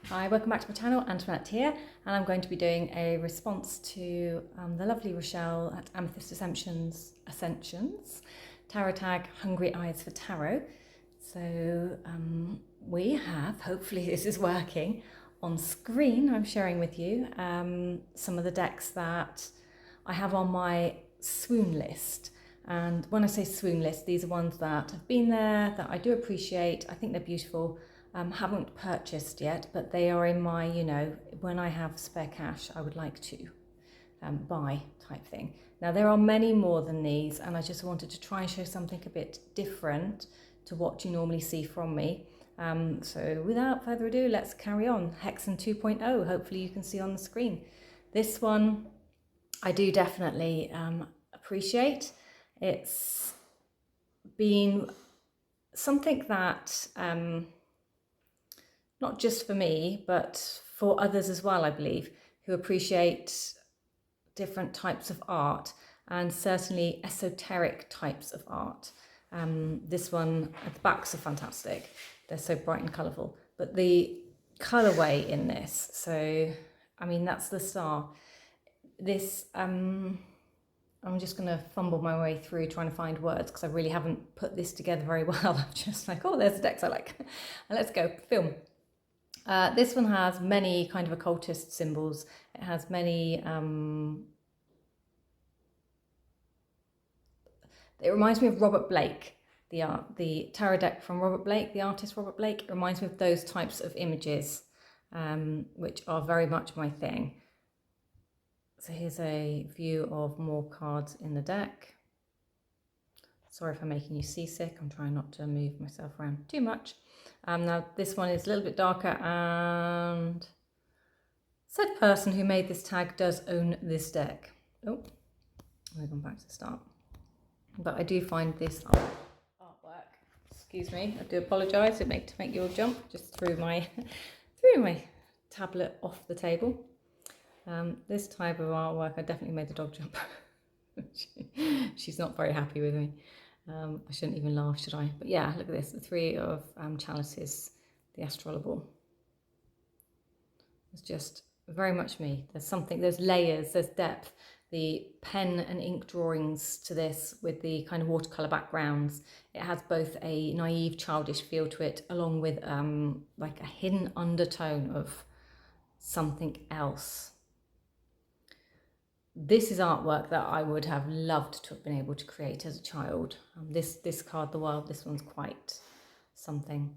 Hi, welcome back to my channel. Antoinette here, and I'm going to be doing a response to the lovely Rochelle at Amethyst Ascensions tarot tag Hungry Eyes for Tarot. So we have, hopefully this is working, on screen I'm sharing with you some of the decks that I have on my swoon list. And when I say swoon list, these are ones that have been there, that I do appreciate. I think they're beautiful. Haven't purchased yet, but they are in my, when I have spare cash, I would like to buy type thing. Now, there are many more than these, and I just wanted to try and show something a bit different to what you normally see from me. So without further ado, let's carry on. Hexen 2.0, hopefully you can see on the screen. This one I do definitely appreciate. It's been something that not just for me, but for others as well, I believe, who appreciate different types of art and certainly esoteric types of art. This one, the backs are fantastic. They're so bright and colourful, but the colourway in this, so, I mean, that's the star. This, I'm just going to fumble my way through trying to find words because I really haven't put this together very well. I'm just like, oh, there's the decks I like. And let's go, film. This one has many kind of occultist symbols. It has many, it reminds me of Robert Blake, the tarot deck from Robert Blake, the artist Robert Blake. It reminds me of those types of images, which are very much my thing. So here's a view of more cards in the deck. Sorry if I'm making you seasick. I'm trying not to move myself around too much. Now this one is a little bit darker, and said person who made this tag does own this deck. Oh, we've gone back to the start. But I do find this artwork, excuse me, I do apologise to make you all jump, just threw my tablet off the table. This type of artwork, I definitely made the dog jump. She's not very happy with me. I shouldn't even laugh, should I? But yeah, look at this, the three of chalices, the astrolabe. It's just very much me. There's something, there's layers, there's depth. The pen and ink drawings to this with the kind of watercolour backgrounds. It has both a naive, childish feel to it, along with like a hidden undertone of something else. This is artwork that I would have loved to have been able to create as a child. This card, The World, this one's quite something.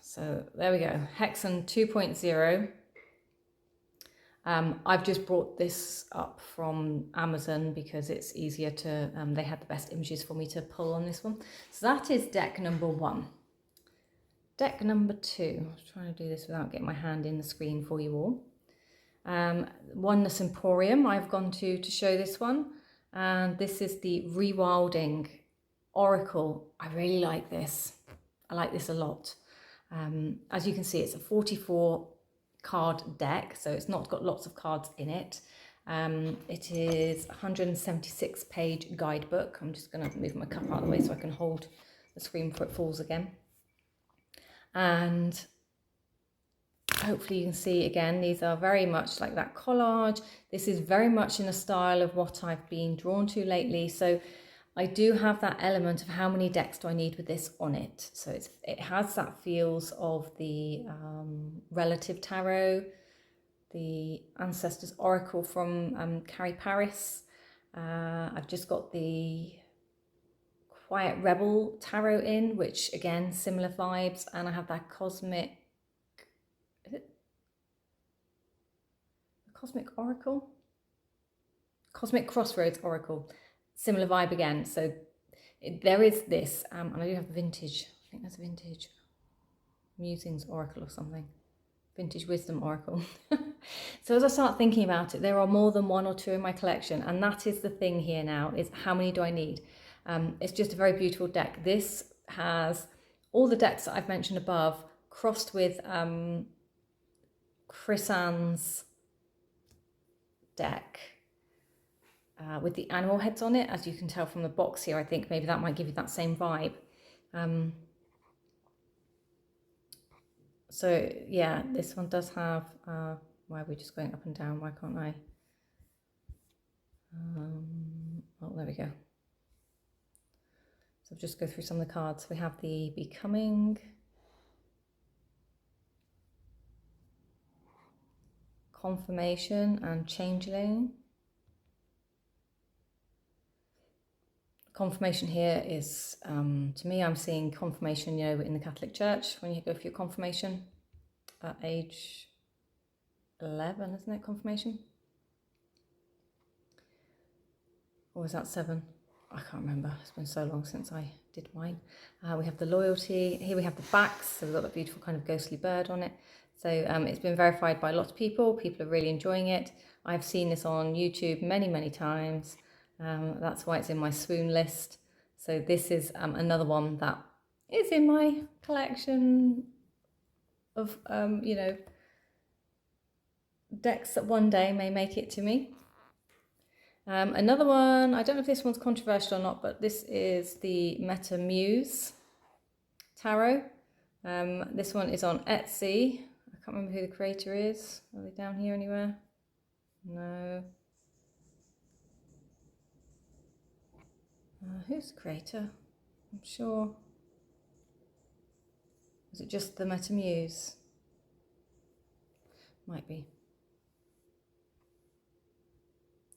So there we go, Hexen 2.0. I've just brought this up from Amazon because it's easier to, they had the best images for me to pull on this one. So that is deck number 1. Deck number 2, I was trying to do this without getting my hand in the screen for you all. Oneness Emporium, I've gone to show this one. And this is the Rewilding Oracle. I really like this. I like this a lot. As you can see, it's a 44 card deck, so it's not got lots of cards in it. It is a 176 page guidebook. I'm just going to move my cup out of the way so I can hold the screen before it falls again. And hopefully you can see again, these are very much like that collage. This is very much in the style of what I've been drawn to lately. So I do have that element of how many decks do I need with this on it. So it has that feels of the Relative Tarot, the Ancestors Oracle from Carrie Paris. I've just got the Quiet Rebel Tarot in, which again, similar vibes. And I have that Cosmic, is it the Cosmic Oracle? Cosmic Crossroads Oracle. Similar vibe again. So there is this, and I do have Vintage, I think that's Vintage Musings Oracle or something. Vintage Wisdom Oracle. So as I start thinking about it, there are more than 1 or 2 in my collection, and that is the thing here now, is how many do I need? It's just a very beautiful deck. This has all the decks that I've mentioned above crossed with Chris Ann's deck with the animal heads on it. As you can tell from the box here, I think maybe that might give you that same vibe. So yeah, this one does have, why are we just going up and down? Why can't I? Oh, there we go. So I'll just go through some of the cards. We have the Becoming, Confirmation and Changeling. Confirmation here is, to me, I'm seeing confirmation, you know, in the Catholic Church, when you go for your confirmation at age 11, isn't it, confirmation? Or was that 7? I can't remember. It's been so long since I did mine. We have the loyalty. Here we have the backs. So we've got that beautiful kind of ghostly bird on it. So it's been verified by a lot of people. People are really enjoying it. I've seen this on YouTube many, many times. That's why it's in my swoon list. So this is another one that is in my collection of, you know, decks that one day may make it to me. Another one, I don't know if this one's controversial or not, but this is the Meta Muse Tarot. This one is on Etsy. I can't remember who the creator is. Are they down here anywhere? No. Who's the creator? I'm sure. Was it just the Meta Muse? Might be.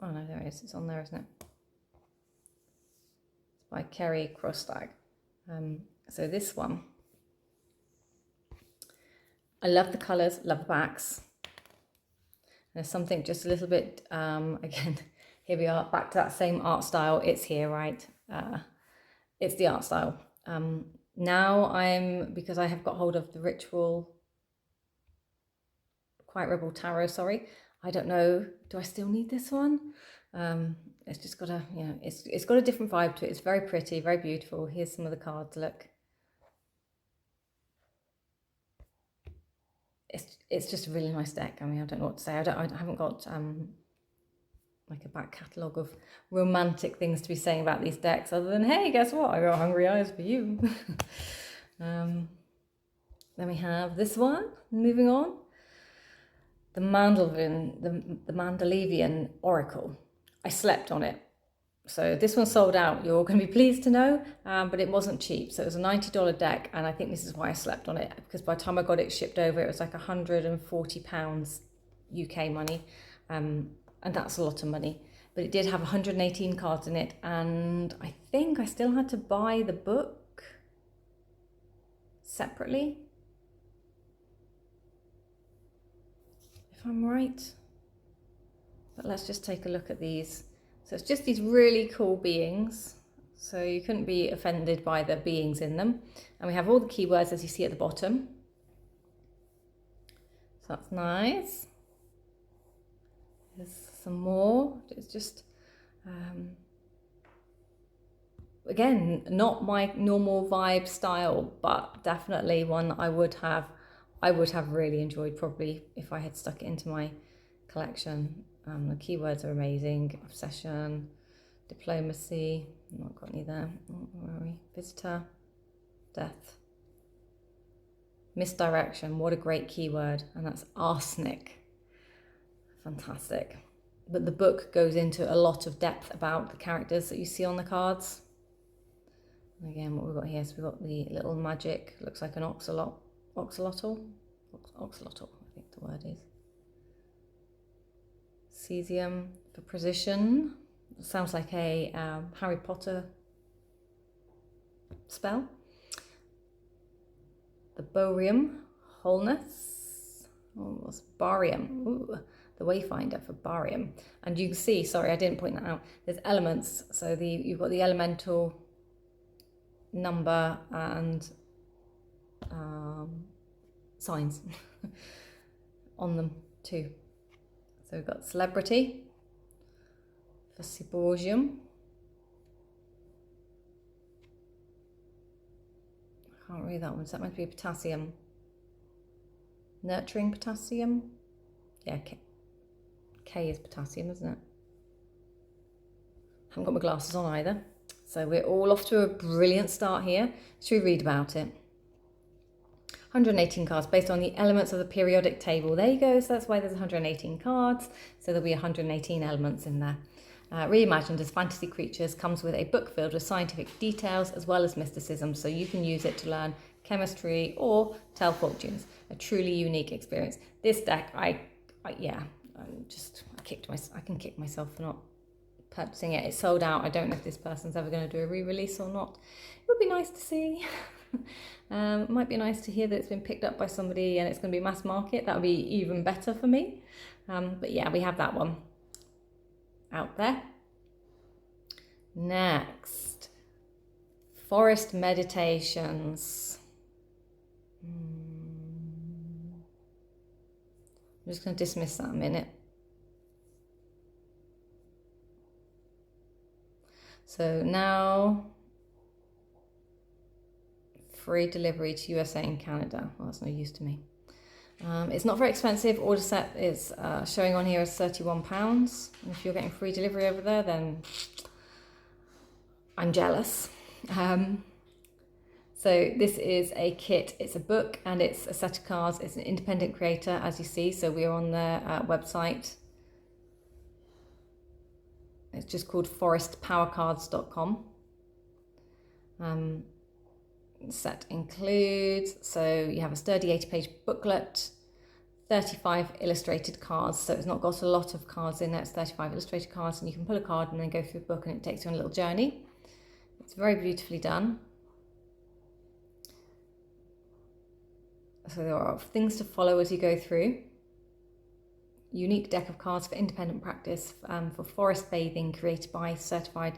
Oh no, there it is. It's on there, isn't it? It's by Kerry Crostag. So this one, I love the colours, love the backs. There's something just a little bit, again, here we are, back to that same art style. It's here, right? It's the art style. Now because I have got hold of the Quiet Rebel Tarot, sorry. I don't know, do I still need this one? It's just got a, you know, it's got a different vibe to it. It's very pretty, very beautiful. Here's some of the cards, look. It's just a really nice deck. I mean, I don't know what to say. I haven't got like a back catalogue of romantic things to be saying about these decks, other than, hey, guess what? I got hungry eyes for you. Then we have this one, moving on. The Mendelevian Oracle. I slept on it. So this one sold out, you're going to be pleased to know, but it wasn't cheap. So it was a $90 deck, and I think this is why I slept on it, because by the time I got it shipped over, it was like £140 UK money, and that's a lot of money. But it did have 118 cards in it, and I think I still had to buy the book separately, if I'm right. But let's just take a look at these. So it's just these really cool beings. So you couldn't be offended by the beings in them. And we have all the keywords as you see at the bottom. So that's nice. There's some more. It's just, again, not my normal vibe style, but definitely one I would have really enjoyed, probably, if I had stuck it into my collection. The keywords are amazing. Obsession, diplomacy, not got any there. Where are we? Visitor, death, misdirection. What a great keyword. And that's arsenic. Fantastic. But the book goes into a lot of depth about the characters that you see on the cards. And again, what we've got here, so we've got the little magic, looks like an oxalotl, I think the word is. Cesium for precision. Sounds like a Harry Potter spell. The barium, wholeness. Oh, what's barium? Ooh, the wayfinder for barium. And you can see, sorry, I didn't point that out. There's elements. So you've got the elemental, number, and signs on them too. So we've got celebrity for Cyborgium. I can't read that one. Is that meant to be potassium? Nurturing potassium? Yeah, K is potassium, isn't it? Haven't got my glasses on either. So we're all off to a brilliant start here. Should we read about it? 118 cards based on the elements of the periodic table. There you go. So that's why there's 118 cards. So there'll be 118 elements in there. Reimagined as fantasy creatures, comes with a book filled with scientific details as well as mysticism, so you can use it to learn chemistry or tell fortunes. A truly unique experience. This deck, I can kick myself for not purchasing it. It's sold out. I don't know if this person's ever going to do a re-release or not. It would be nice to see. It might be nice to hear that it's been picked up by somebody and it's going to be mass market. That would be even better for me. But yeah, we have that one out there. Next, Forest Meditations. I'm just going to dismiss that a minute. So now, free delivery to USA and Canada. Well, that's no use to me. It's not very expensive. Order set is showing on here as £31. And if you're getting free delivery over there, then I'm jealous. So this is a kit. It's a book and it's a set of cards. It's an independent creator, as you see. So we're on their website. It's just called forestpowercards.com. Set includes, so you have a sturdy 80-page booklet, 35 illustrated cards. So it's not got a lot of cards in it. It's 35 illustrated cards, and you can pull a card and then go through the book, and it takes you on a little journey. It's very beautifully done. So there are things to follow as you go through. Unique deck of cards for independent practice for forest bathing, created by certified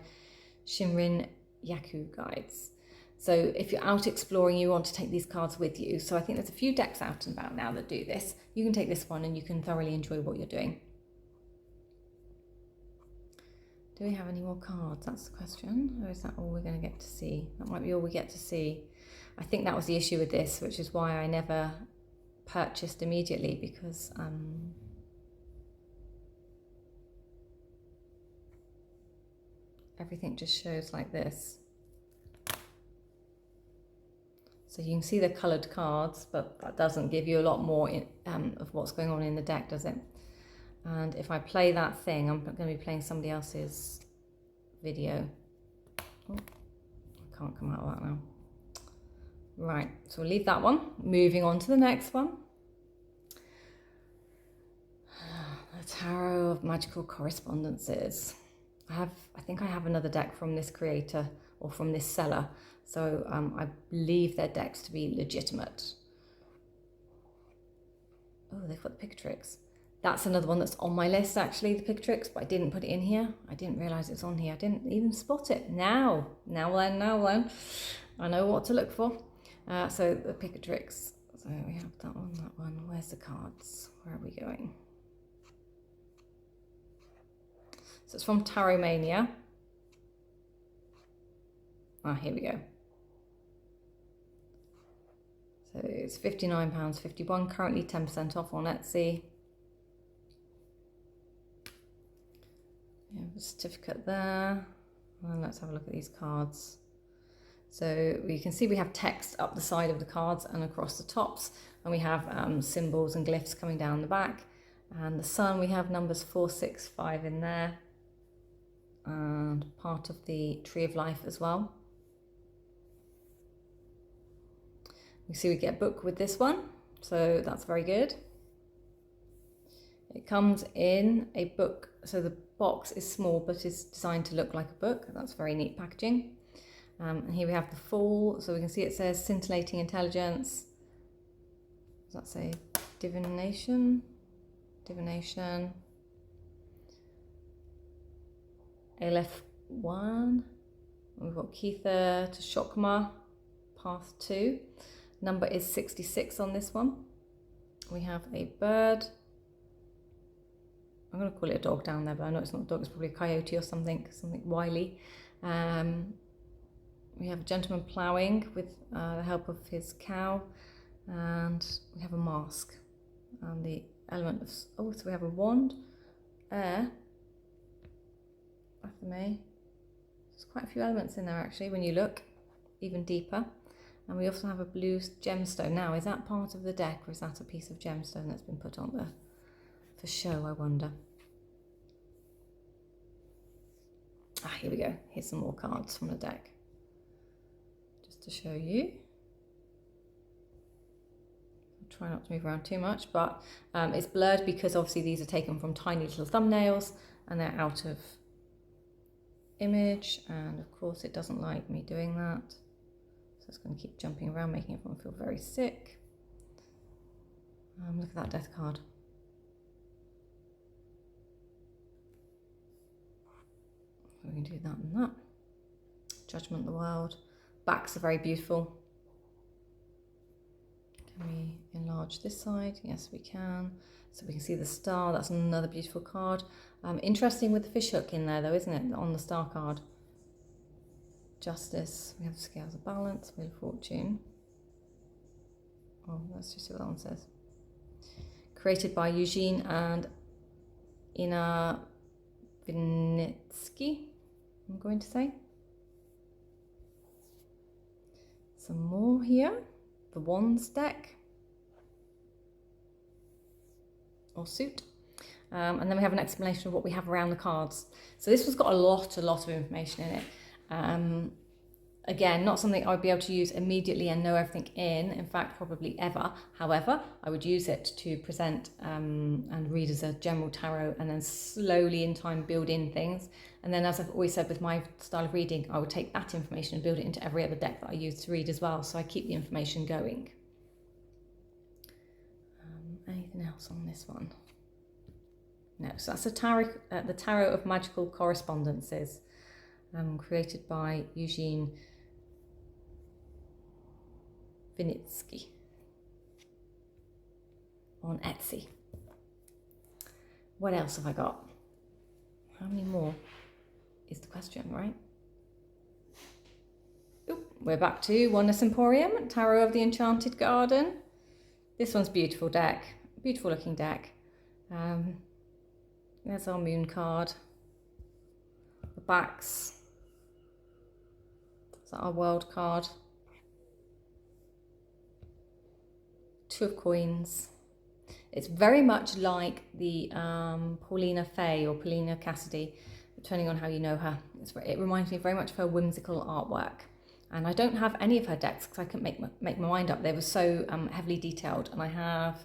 Shinrin Yaku guides. So if you're out exploring, you want to take these cards with you. So I think there's a few decks out and about now that do this. You can take this one and you can thoroughly enjoy what you're doing. Do we have any more cards? That's the question. Or is that all we're going to get to see? That might be all we get to see. I think that was the issue with this, which is why I never purchased immediately, because everything just shows like this. So you can see the coloured cards, but that doesn't give you a lot more of what's going on in the deck, does it? And if I play that thing, I'm going to be playing somebody else's video. Oh, I can't come out of that now. Right, so we'll leave that one. Moving on to the next one. The Tarot of Magical Correspondences. I think I have another deck from this creator or from this seller. So I believe their decks to be legitimate. Oh, they've got the Pictrix. That's another one that's on my list, actually, the Pictrix, but I didn't put it in here. I didn't realise it's on here. I didn't even spot it. Now then. I know what to look for. So the Pictrix. So we have that one. Where's the cards? Where are we going? So it's from Taromania. Here we go. So it's £59.51, currently 10% off on Etsy. We have a certificate there. And let's have a look at these cards. So you can see we have text up the side of the cards and across the tops, and we have symbols and glyphs coming down the back. And the sun, we have numbers 4, 6, 5 in there, and part of the Tree of Life as well. You see we get a book with this one, so that's very good. It comes in a book, so the box is small but is designed to look like a book. That's very neat packaging. And here we have the Fool, so we can see it says scintillating intelligence. Does that say divination? Divination. Aleph 1. We've got Kether to Shokma, path 2. Number is 66 on this one. We have a bird. I'm going to call it a dog down there, but I know it's not a dog, it's probably a coyote or something wily. We have a gentleman ploughing with the help of his cow, and we have a mask. And the element of, so we have a wand, air, Baphomet. There's quite a few elements in there actually when you look even deeper. And we also have a blue gemstone. Now, is that part of the deck, or is that a piece of gemstone that's been put on there for show, I wonder? Ah, here we go. Here's some more cards from the deck, just to show you. I'll try not to move around too much, but it's blurred because obviously these are taken from tiny little thumbnails and they're out of image, and of course it doesn't like me doing that. So it's going to keep jumping around, making everyone feel very sick. Look at that death card. We can do that and that. Judgment the world. Backs are very beautiful. Can we enlarge this side? Yes, we can. So we can see the star. That's another beautiful card. Interesting with the fishhook in there though, isn't it? On the star card. Justice. We have the scales of balance. Wheel of fortune. Oh, let's just see what that one says. Created by Eugine and Vinitski, I'm going to say. Some more here. The Wands deck. Or suit. And then we have an explanation of what we have around the cards. So this one's got a lot of information in it. Again, not something I would be able to use immediately and know everything in fact, probably ever. However, I would use it to present and read as a general tarot, and then slowly in time build in things. And then, as I've always said with my style of reading, I would take that information and build it into every other deck that I use to read as well. So I keep the information going. Anything else on this one? No, so that's the Tarot of Magical Correspondences, created by Eugine Vinitski on Etsy. What else have I got? How many more is the question, right? Oop, we're back to Oneness Emporium, Tarot of the Enchanted Garden. This one's beautiful deck, beautiful looking deck. There's our moon card. The backs. Is that our world card? Two of Coins. It's very much like the Paulina Fay or Paulina Cassidy, depending on how you know her. It reminds me very much of her whimsical artwork. And I don't have any of her decks because I couldn't make my mind up. They were so heavily detailed. And I have,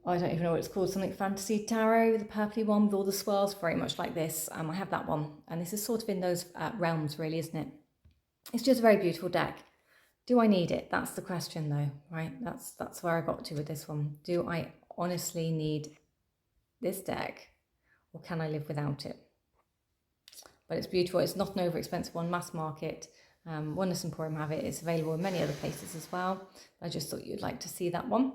I don't even know what it's called, something Fantasy Tarot, the purpley one with all the swirls, very much like this. I have that one. And this is sort of in those realms, really, isn't it? It's just a very beautiful deck. Do I need it? That's the question though, right? That's where I got to with this one. Do I honestly need this deck, or can I live without it? But it's beautiful. It's not an over expensive one, mass market. Oneness Emporium have it. It's available in many other places as well. I just thought you'd like to see that one.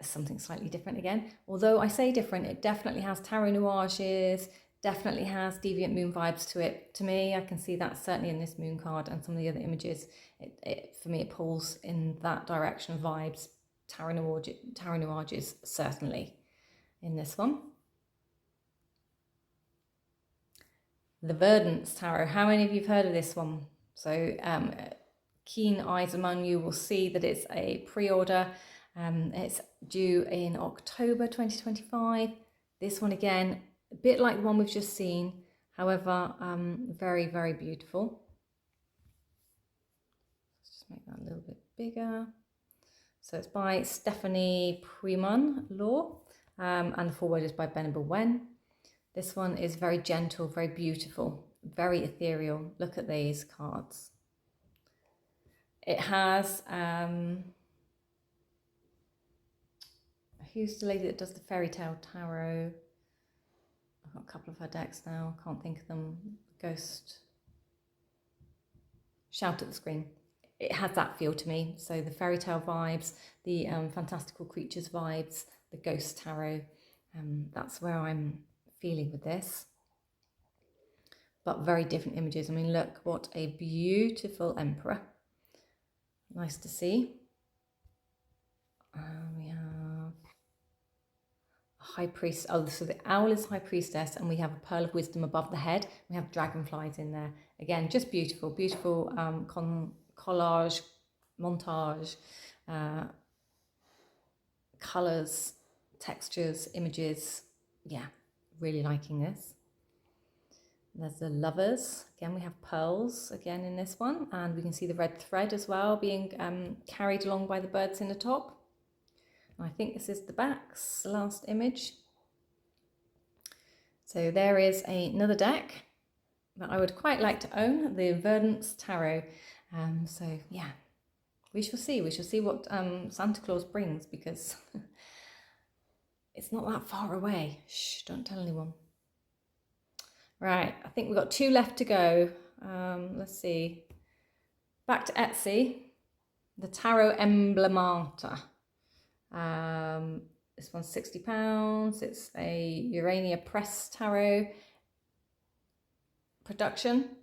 Something slightly different again. Although I say different, it definitely has tarot nuages, definitely has deviant moon vibes to it. To me, I can see that certainly in this moon card and some of the other images. For me, it pulls in that direction of vibes. Tarot nuages certainly in this one. The Verdance Tarot. How many of you have heard of this one? So keen eyes among you will see that it's a pre-order. It's due in October 2025. This one again, a bit like the one we've just seen, however, very, very beautiful. Let's just make that a little bit bigger. So it's by Stephanie Pui-Mun Law, and the foreword is by Benable Wen. This one is very gentle, very beautiful, very ethereal. Look at these cards. It has, who's the lady that does the Fairy Tale Tarot? I've got a couple of her decks now, can't think of them. Ghost. Shout at the Screen. It has that feel to me. So the fairy tale vibes, the fantastical creatures vibes, the ghost tarot. That's where I'm feeling with this. But very different images. I mean, look, what a beautiful emperor. Nice to see. We have a high priest. Oh, so the owl is high priestess, and we have a pearl of wisdom above the head. We have dragonflies in there. Again, just beautiful, beautiful collage, montage, colours, textures, images. Yeah, really liking this. There's the lovers. Again, we have pearls again in this one, and we can see the red thread as well being carried along by the birds in the top. And I think this is the back's last image. So there is another deck that I would quite like to own, the Verdance Tarot. So yeah, we shall see. We shall see what Santa Claus brings, because it's not that far away. Shh, don't tell anyone. Right, I think we've got 2 left to go. Let's see. Back to Etsy. The Tarot Emblemata. This one's £60. It's a Urania Press Tarot production.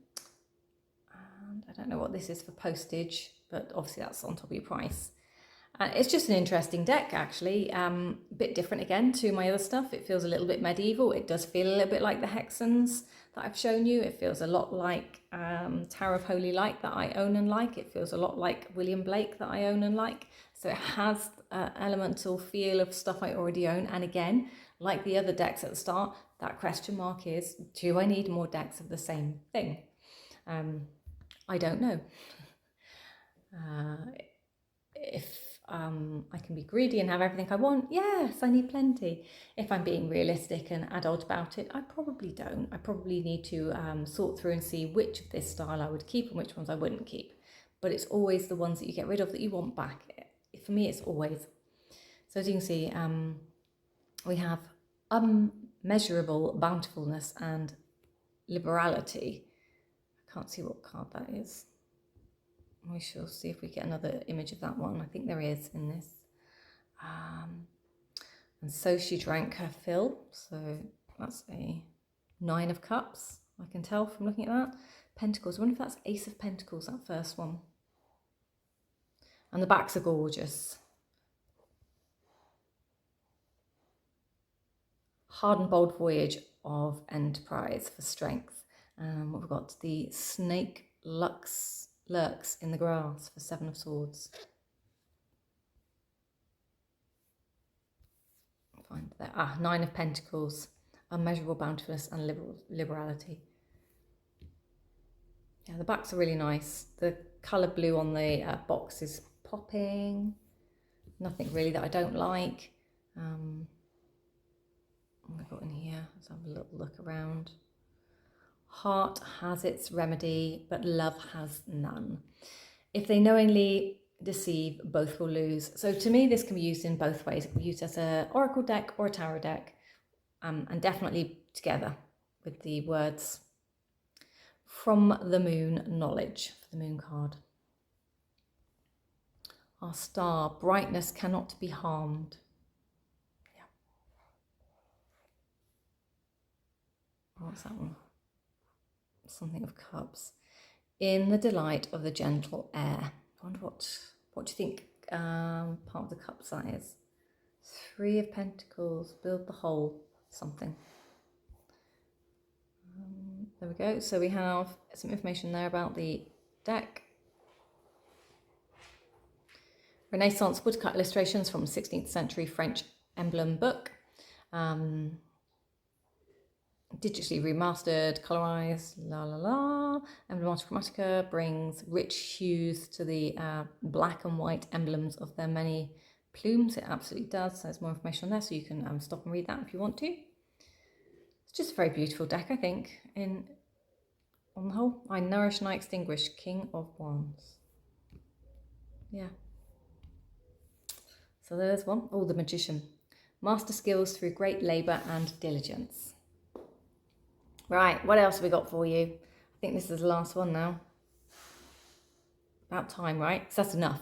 And I don't know what this is for postage, but obviously that's on top of your price. It's just an interesting deck, actually. A bit different again to my other stuff. It feels a little bit medieval. It does feel a little bit like the Hexens that I've shown you. It feels a lot like Tarot of Holy Light that I own and like. It feels a lot like William Blake that I own and like. So it has an elemental feel of stuff I already own. And again, like the other decks at the start, that question mark is, do I need more decks of the same thing? I don't know. If I can be greedy and have everything I want, yes, I need plenty. If I'm being realistic and adult about it, I probably don't. I probably need to sort through and see which of this style I would keep and which ones I wouldn't keep. But it's always the ones that you get rid of that you want back. For me, it's always. So as you can see, we have unmeasurable bountifulness and liberality. I can't see what card that is. We shall see if we get another image of that one. I think there is in this. And so she drank her fill. So that's a 9 of Cups. I can tell from looking at that. Pentacles. I wonder if that's Ace of Pentacles, that first one. And the backs are gorgeous. Hard and bold voyage of enterprise for strength. We've got the snake lurks in the grass for 7 of Swords. Find that. 9 of Pentacles. Unmeasurable bountifulness and liberality. Yeah, the backs are really nice. The colour blue on the box is popping. Nothing really that I don't like. What have I got in here? Let's have a little look around. Heart has its remedy, but love has none. If they knowingly deceive, both will lose. So to me, this can be used in both ways. It can be used as an oracle deck or a tarot deck, and definitely together with the words from the moon, knowledge, for the moon card. Our star, brightness cannot be harmed. Yeah. What's that one? Something of Cups. In the delight of the gentle air. I wonder what do you think part of the Cups that is? 3 of Pentacles, build the whole, something. There we go. So we have some information there about the deck. Renaissance woodcut illustrations from 16th century French emblem book. Digitally remastered, colorized, la la la. Emblemata Chromatica brings rich hues to the black and white emblems of their many plumes. It absolutely does. So there's more information on there, so you can stop and read that if you want to. It's just a very beautiful deck, I think. On the whole, I nourish and I extinguish, King of Wands. Yeah. So there's one. Oh, the Magician. Master skills through great labour and diligence. Right, what else have we got for you? I think this is the last one now. About time, right? So that's enough.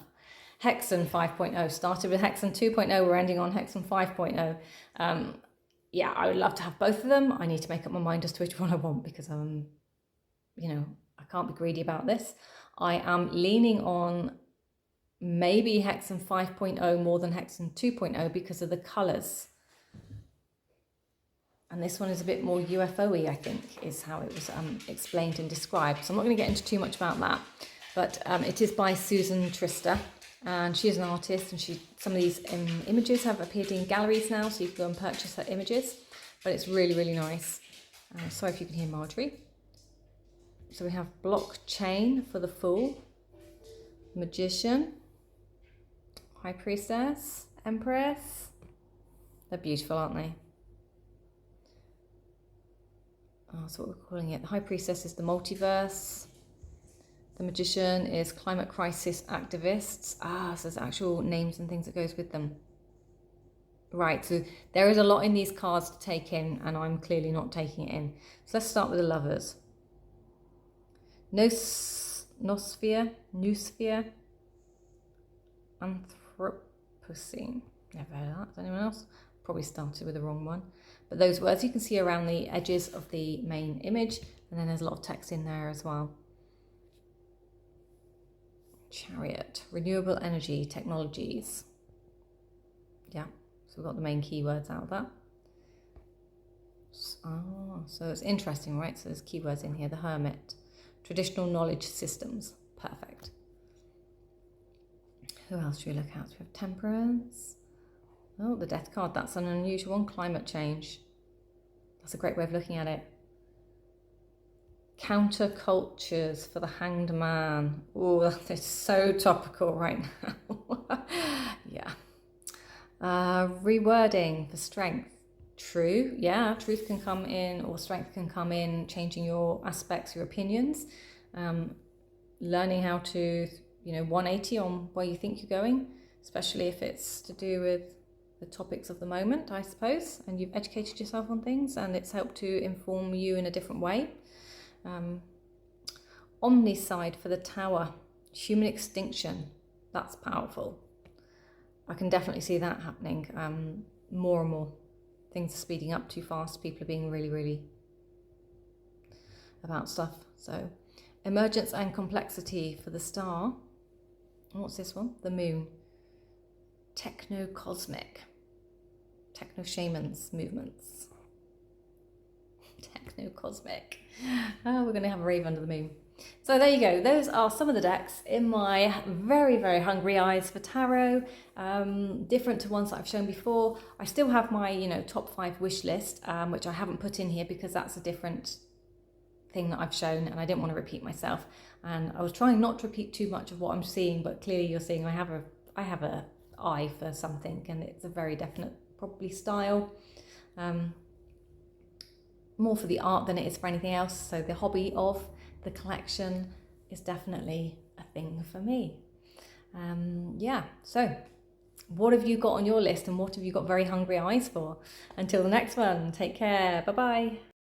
Hexen 5.0. Started with Hexen 2.0. We're ending on Hexen 5.0. Yeah, I would love to have both of them. I need to make up my mind as to which one I want, because you know, I can't be greedy about this. I am leaning on maybe Hexen 5.0 more than Hexen 2.0 because of the colours. And this one is a bit more UFO-y, I think, is how it was explained and described. So I'm not going to get into too much about that. But it is by Susan Trista, and she's an artist, and some of these images have appeared in galleries now, so you can go and purchase her images. But it's really, really nice. Sorry if you can hear Marjorie. So we have blockchain for the Fool, Magician, High Priestess, Empress. They're beautiful, aren't they? Oh, that's what we're calling it. The High Priestess is the multiverse. The Magician is climate crisis activists. So there's actual names and things that goes with them. Right, so there is a lot in these cards to take in, and I'm clearly not taking it in. So let's start with the Lovers. Noosphere, Anthropocene. Never heard of that. Is anyone else? Probably started with the wrong one. But those words you can see around the edges of the main image, and then there's a lot of text in there as well. Chariot, renewable energy technologies. Yeah, so we've got the main keywords out of that. So it's interesting, right? So there's keywords in here. The Hermit, traditional knowledge systems. Perfect. Who else should we look at? We have Temperance. Oh, the Death card. That's an unusual one. Climate change. That's a great way of looking at it. Countercultures for the Hanged Man. Oh, that is so topical right now. Yeah. Rewording for strength. True. Yeah, truth can come in, or strength can come in changing your aspects, your opinions. Learning how to, 180 on where you think you're going, especially if it's to do with the topics of the moment, I suppose, and you've educated yourself on things and it's helped to inform you in a different way. Omnicide for the Tower, human extinction. That's powerful. I can definitely see that happening. More and more things are speeding up too fast. People are being really, really about stuff. So emergence and complexity for the Star. What's this one? The Moon. Techno-cosmic. Techno-shamans movements. Techno-cosmic. We're going to have a rave under the moon. So there you go. Those are some of the decks in my very, very hungry eyes for tarot. Different to ones that I've shown before. I still have my, top 5 wish list, which I haven't put in here because that's a different thing that I've shown and I didn't want to repeat myself. And I was trying not to repeat too much of what I'm seeing, but clearly you're seeing I have a eye for something, and it's a very definite, probably style. More for the art than it is for anything else. So the hobby of the collection is definitely a thing for me. So what have you got on your list, and what have you got very hungry eyes for? Until the next one, take care. Bye bye.